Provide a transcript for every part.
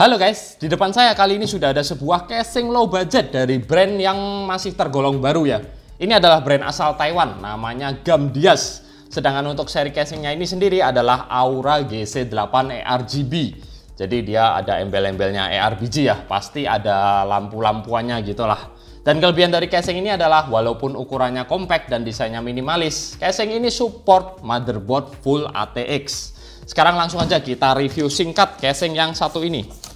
Halo guys, di depan saya kali ini sudah ada sebuah casing low budget dari brand yang masih tergolong baru ya. Ini adalah brand asal Taiwan, namanya Gamdias. Sedangkan untuk seri casingnya ini sendiri adalah Aura GC8 ARGB. Jadi dia ada embel-embelnya ARGB ya, pasti ada lampu-lampuannya gitulah. Dan kelebihan dari casing ini adalah walaupun ukurannya compact dan desainnya minimalis, casing ini support motherboard full ATX. Sekarang langsung aja kita review singkat casing yang satu ini.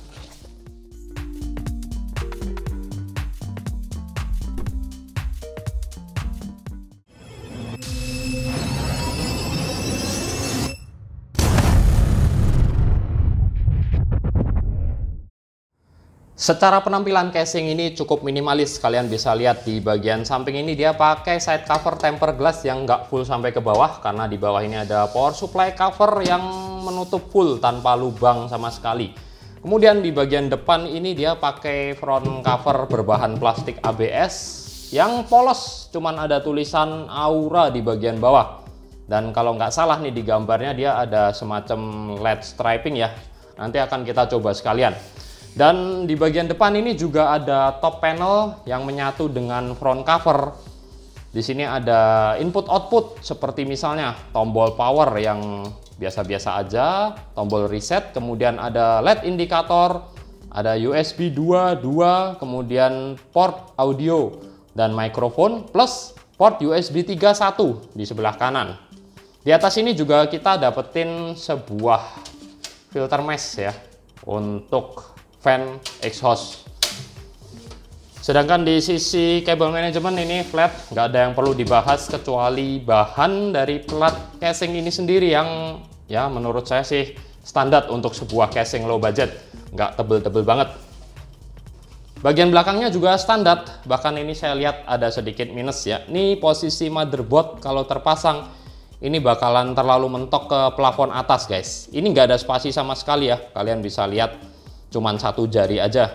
Secara penampilan casing ini cukup minimalis, kalian bisa lihat di bagian samping ini dia pakai side cover tempered glass yang nggak full sampai ke bawah, karena di bawah ini ada power supply cover yang menutup full tanpa lubang sama sekali. Kemudian di bagian depan ini dia pakai front cover berbahan plastik ABS yang polos, cuman ada tulisan Aura di bagian bawah. Dan kalau nggak salah nih di gambarnya dia ada semacam LED striping ya, nanti akan kita coba sekalian. Dan di bagian depan ini juga ada top panel yang menyatu dengan front cover. Di sini ada input output seperti misalnya tombol power yang biasa-biasa aja, tombol reset, kemudian ada LED indikator, ada USB 2, kemudian port audio dan mikrofon plus port USB 3.1 di sebelah kanan. Di atas ini juga kita dapetin sebuah filter mesh ya untuk fan exhaust. Sedangkan di sisi kabel manajemen ini flat, nggak ada yang perlu dibahas kecuali bahan dari plat casing ini sendiri yang ya menurut saya sih standar untuk sebuah casing low budget, nggak tebel-tebel banget. Bagian belakangnya juga standar, bahkan ini saya lihat ada sedikit minus ya. Ini posisi motherboard kalau terpasang ini bakalan terlalu mentok ke plafon atas guys. Ini nggak ada spasi sama sekali ya, kalian bisa lihat cuman satu jari aja.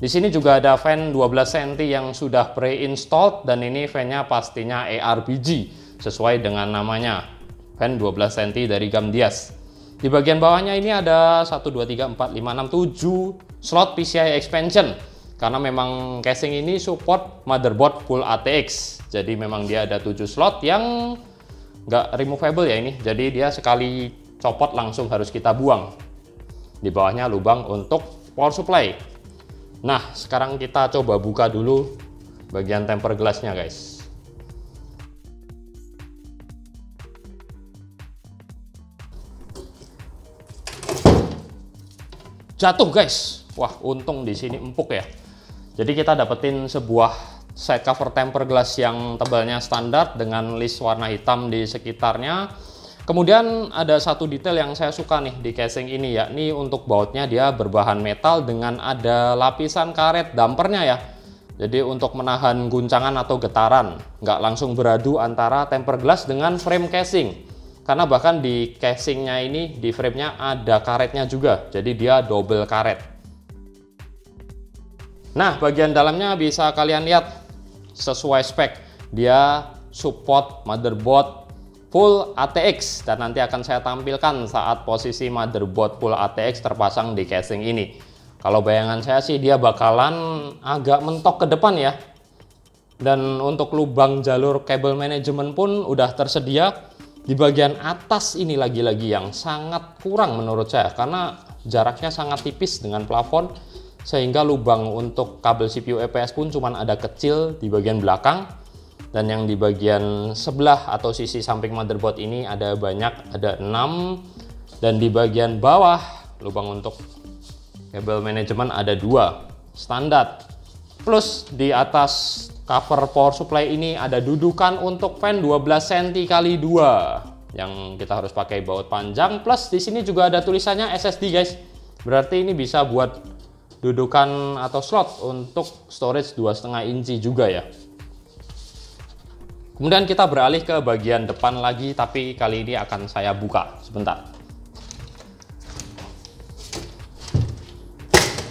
Di sini juga ada fan 12 cm yang sudah pre-installed dan ini fannya pastinya ARGB sesuai dengan namanya, fan 12 cm dari Gamdias. Di bagian bawahnya ini ada 1 2 3 4 5 6 7 slot PCI expansion karena memang casing ini support motherboard full ATX. Jadi memang dia ada 7 slot yang nggak removable ya ini. Jadi dia sekali copot langsung harus kita buang. Di bawahnya lubang untuk power supply. Nah, sekarang kita coba buka dulu bagian tempered glassnya guys. Jatuh guys. Wah, untung di sini empuk ya. Jadi kita dapetin sebuah side cover tempered glass yang tebalnya standar dengan list warna hitam di sekitarnya. Kemudian ada satu detail yang saya suka nih di casing ini, yakni untuk bautnya dia berbahan metal dengan ada lapisan karet dampernya ya. Jadi untuk menahan guncangan atau getaran, nggak langsung beradu antara tempered glass dengan frame casing. Karena bahkan di casingnya ini, di framenya ada karetnya juga, jadi dia double karet. Nah, bagian dalamnya bisa kalian lihat sesuai spek. Dia support motherboard full ATX dan nanti akan saya tampilkan saat posisi motherboard full ATX terpasang di casing ini. Kalau bayangan saya sih dia bakalan agak mentok ke depan ya. Dan untuk lubang jalur kabel manajemen pun udah tersedia. Di bagian atas ini lagi-lagi yang sangat kurang menurut saya karena jaraknya sangat tipis dengan plafon sehingga lubang untuk kabel CPU EPS pun cuman ada kecil di bagian belakang. Dan yang di bagian sebelah atau sisi samping motherboard ini ada banyak, ada 6. Dan di bagian bawah lubang untuk kabel manajemen ada 2 standar. Plus di atas cover power supply ini ada dudukan untuk fan 12 cm x 2 yang kita harus pakai baut panjang. Plus di sini juga ada tulisannya SSD guys. Berarti ini bisa buat dudukan atau slot untuk storage 2,5 inci juga ya. Kemudian kita beralih ke bagian depan lagi, tapi kali ini akan saya buka sebentar.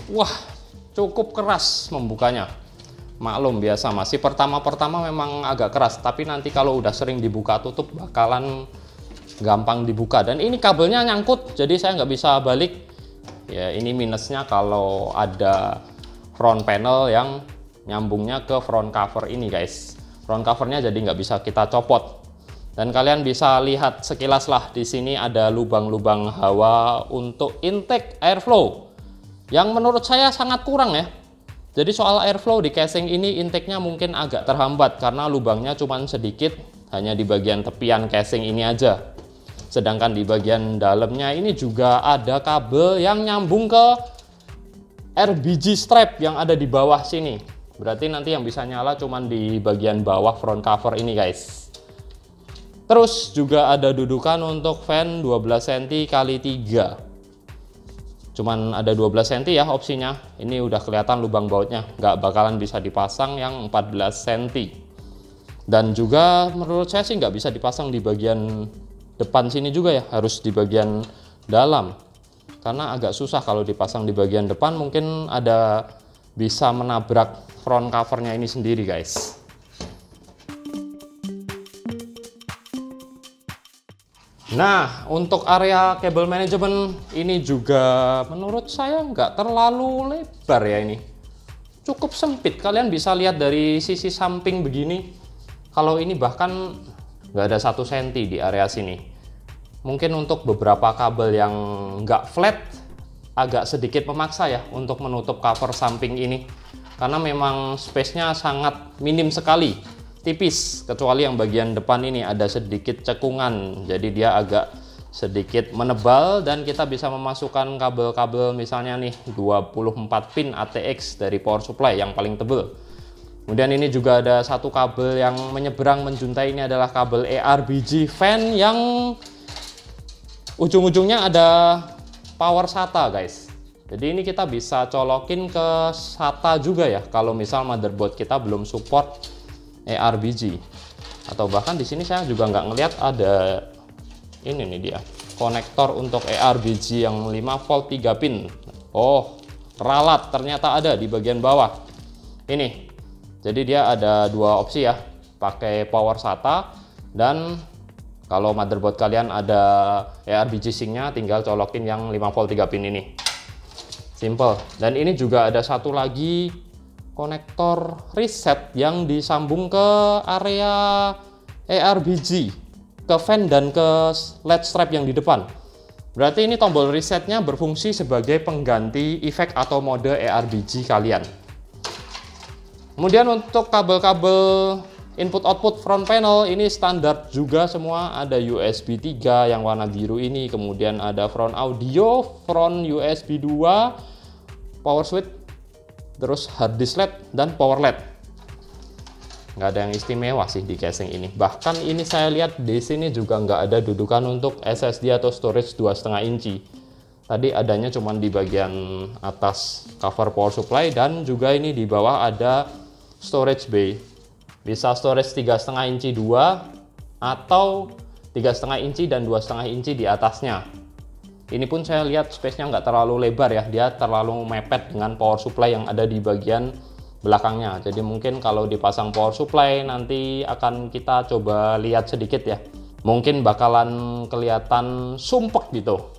Wah, cukup keras membukanya. Maklum biasa masih pertama-pertama memang agak keras, tapi nanti kalau udah sering dibuka tutup bakalan gampang dibuka. Dan ini kabelnya nyangkut, jadi saya nggak bisa balik. Ya, ini minusnya kalau ada front panel yang nyambungnya ke front cover ini guys. Front covernya jadi nggak bisa kita copot. Dan kalian bisa lihat sekilas lah, di sini ada lubang-lubang hawa untuk intake airflow yang menurut saya sangat kurang ya. Jadi soal airflow di casing ini intake-nya mungkin agak terhambat karena lubangnya cuma sedikit, hanya di bagian tepian casing ini aja. Sedangkan di bagian dalamnya ini juga ada kabel yang nyambung ke RBG strap yang ada di bawah sini. Berarti nanti yang bisa nyala cuma di bagian bawah front cover ini guys. Terus juga ada dudukan untuk fan 12 cm kali 3. Cuman ada 12 cm ya opsinya. Ini udah kelihatan lubang bautnya, nggak bakalan bisa dipasang yang 14 cm. Dan juga menurut saya sih nggak bisa dipasang di bagian depan sini juga ya, harus di bagian dalam. Karena agak susah kalau dipasang di bagian depan, mungkin ada bisa menabrak front covernya ini sendiri guys. Nah, untuk area kabel manajemen ini juga menurut saya nggak terlalu lebar ya ini. Cukup sempit, kalian bisa lihat dari sisi samping begini. Kalau ini bahkan nggak ada 1 cm di area sini. Mungkin untuk beberapa kabel yang nggak flat, agak sedikit memaksa ya untuk menutup cover samping ini. Karena memang space-nya sangat minim sekali. Tipis, kecuali yang bagian depan ini ada sedikit cekungan, jadi dia agak sedikit menebal dan kita bisa memasukkan kabel-kabel misalnya nih 24 pin ATX dari power supply yang paling tebal. Kemudian ini juga ada satu kabel yang menyeberang menjuntai, ini adalah kabel ARBG fan yang ujung-ujungnya ada power SATA guys. Jadi ini kita bisa colokin ke SATA juga ya kalau misal motherboard kita belum support ARBG, atau bahkan di sini saya juga nggak ngelihat ada ini nih dia konektor untuk ARBG yang 5 volt 3 pin. Oh, ralat ternyata ada di bagian bawah ini. Jadi dia ada 2 opsi ya, pakai power SATA, dan kalau motherboard kalian ada ARBG sync-nya tinggal colokin yang 5 volt 3 pin ini. Simple. Dan ini juga ada satu lagi konektor reset yang disambung ke area ARBG, ke fan dan ke LED strap yang di depan. Berarti ini tombol resetnya berfungsi sebagai pengganti efek atau mode ARBG kalian. Kemudian untuk kabel-kabel input output front panel ini standar juga semua, ada USB 3 yang warna biru ini, kemudian ada front audio, front USB 2, power switch, terus hard disk LED dan power LED. Nggak ada yang istimewa sih di casing ini. Bahkan ini saya lihat di sini juga nggak ada dudukan untuk SSD atau storage 2,5 inci. Tadi adanya cuma di bagian atas cover power supply, dan juga ini di bawah ada storage bay. Bisa storage 3,5 inci 2 atau 3,5 inci dan 2,5 inci di atasnya. Ini pun saya lihat space-nya nggak terlalu lebar ya, dia terlalu mepet dengan power supply yang ada di bagian belakangnya. Jadi mungkin kalau dipasang power supply nanti akan kita coba lihat sedikit ya. Mungkin bakalan kelihatan sumpek gitu.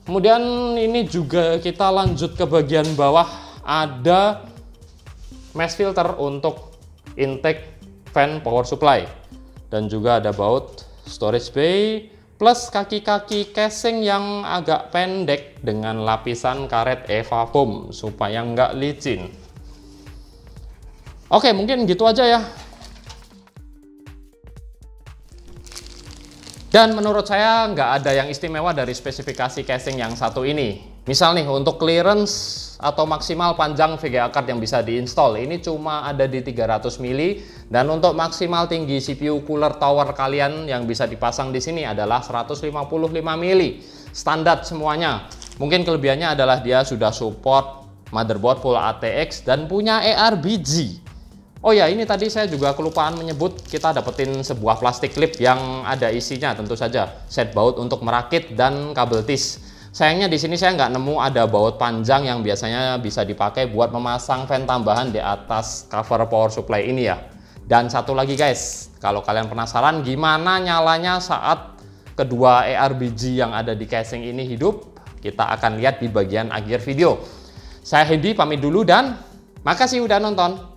Kemudian ini juga kita lanjut ke bagian bawah, ada mesh filter untuk intake fan power supply. Dan juga ada baut storage bay, plus kaki-kaki casing yang agak pendek dengan lapisan karet EVA foam supaya nggak licin. Oke, mungkin gitu aja ya. Dan menurut saya nggak ada yang istimewa dari spesifikasi casing yang satu ini. Misal nih untuk clearance atau maksimal panjang VGA card yang bisa diinstal ini cuma ada di 300 mili, dan untuk maksimal tinggi CPU cooler tower kalian yang bisa dipasang di sini adalah 155 mili. Standar semuanya. Mungkin kelebihannya adalah dia sudah support motherboard full ATX dan punya ARBG. Oh ya, ini tadi saya juga kelupaan menyebut, kita dapetin sebuah plastik clip yang ada isinya tentu saja set baut untuk merakit dan kabel tis. Sayangnya di sini saya nggak nemu ada baut panjang yang biasanya bisa dipakai buat memasang fan tambahan di atas cover power supply ini ya. Dan satu lagi guys, kalau kalian penasaran gimana nyalanya saat kedua ARBG yang ada di casing ini hidup, kita akan lihat di bagian akhir video. Saya Hendy pamit dulu dan makasih udah nonton.